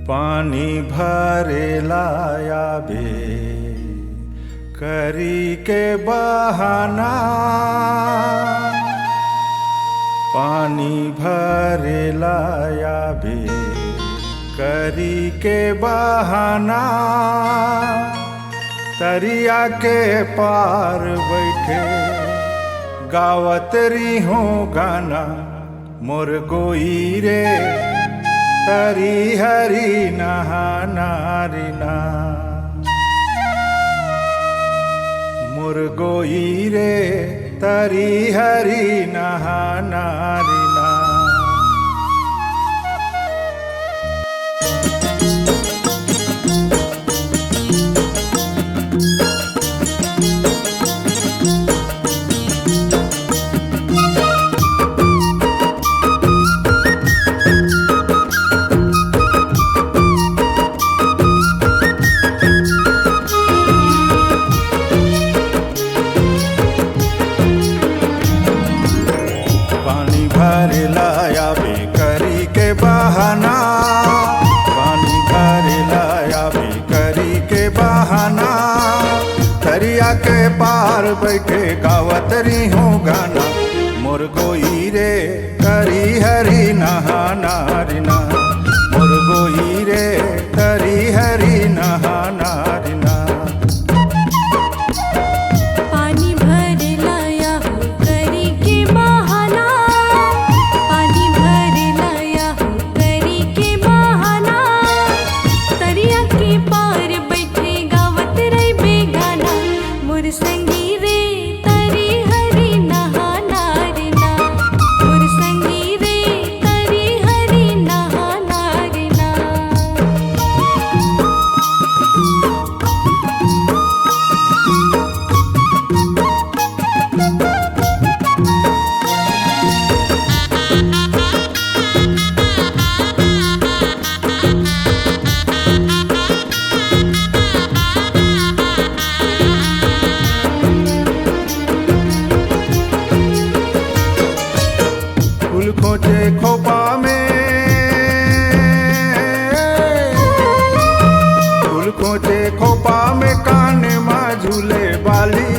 पानी भरे लाया बे करी के बहाना, पानी भरे लाया बे करी के बहाना। तरिया के पार बैठे गावत रही हूँ गाना, मोर गोई रे तरी हरी नहाना रिना। मोर गोई रे तरी हरी नहाना रिना। भरे लाया बे करी के बहाना, पानी भरे लाया बे करी के बहाना। तरिया के पार बैठे गावत रही हूँ गाना, मोर गोई रे तरी हरी नहाना रिना। मोर गोई रे तरी हरी नहाना रिना। फूल खोजे खोपा में, फूल खोजे खोपा में, कान माँ झूले बाली,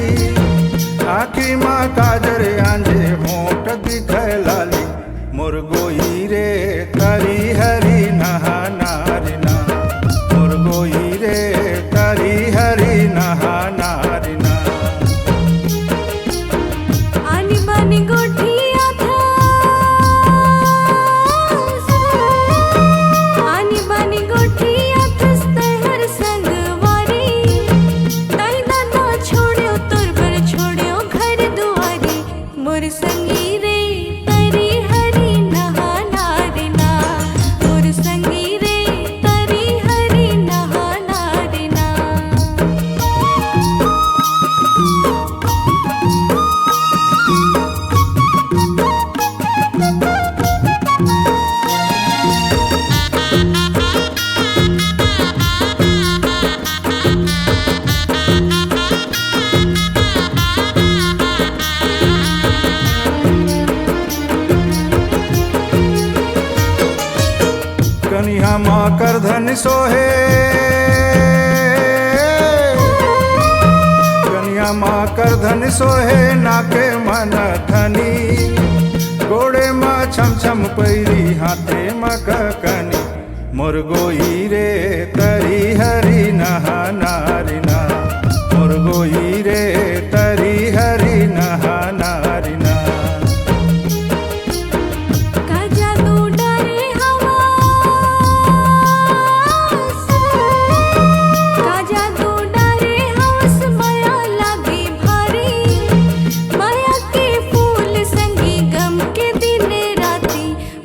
आँखी माँ काजर आंजे होंठ दिखे लाली। मोर गोई रे तरी हरी नहाना रिना। मोर गोई रे तरी हरी नहाना रिना। आनी बानी गोठी संगी रे तरी हरी नहाना रिना। मोर संगी रे तरी हरी नहाना रिना। कनिया माँ कर धन सोहे, कनिया माँ कर धन सोहे, नाके मन धनी, गोड़े माँ छम छम पैरी, हाथे माँ कनी। मोर गोई रे तरी हरी नहाना रिना। मोर गोई रे तरी हरी नहाना रिना।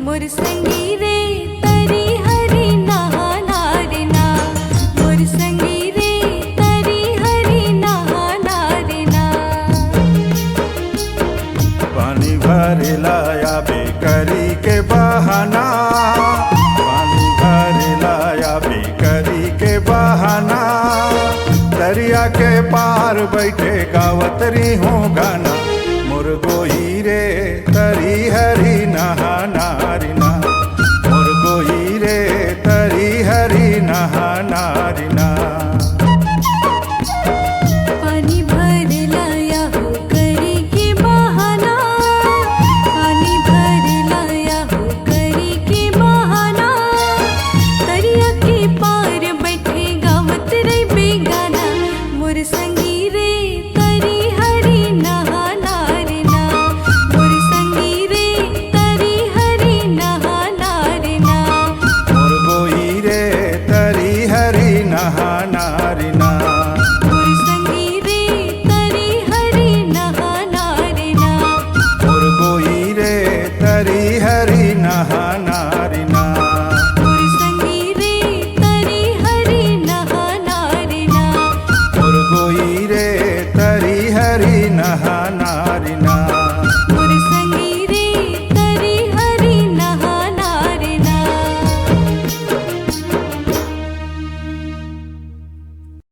मोर संगी रे तरी हरी नहाना रिना। मोर संगी रे तरी हरी नहाना रिना। पानी भरे लाया बे करी के बहाना, पानी भरे लाया बे करी के बहाना। दरिया के पार बैठे गावत रही हूँ गाना, मोर गोई रे तरी हरी नहाना रिना। मोर गोई रे तरी हरी हरी नहा नारी ना।